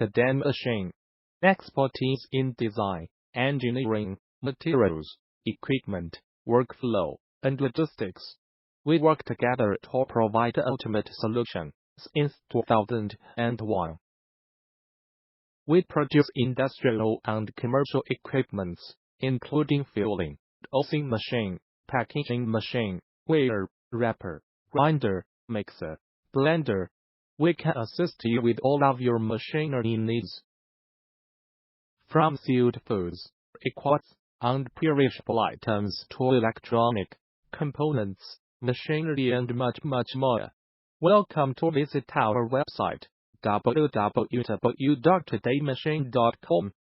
end-to-end machine. Expertise in design, engineering, materials, equipment, workflow, and logistics. We work together to provide the ultimate solution since 2001. We produce industrial and commercial equipments, including filling, dosing machine, packaging machine, weigher, wrapper, grinder, mixer, blender. We can assist you with all of your machinery needs. From sealed foods, liquids, and perishable items to electronic components, machinery, and much more. Welcome to visit our website www.todaymachine.com.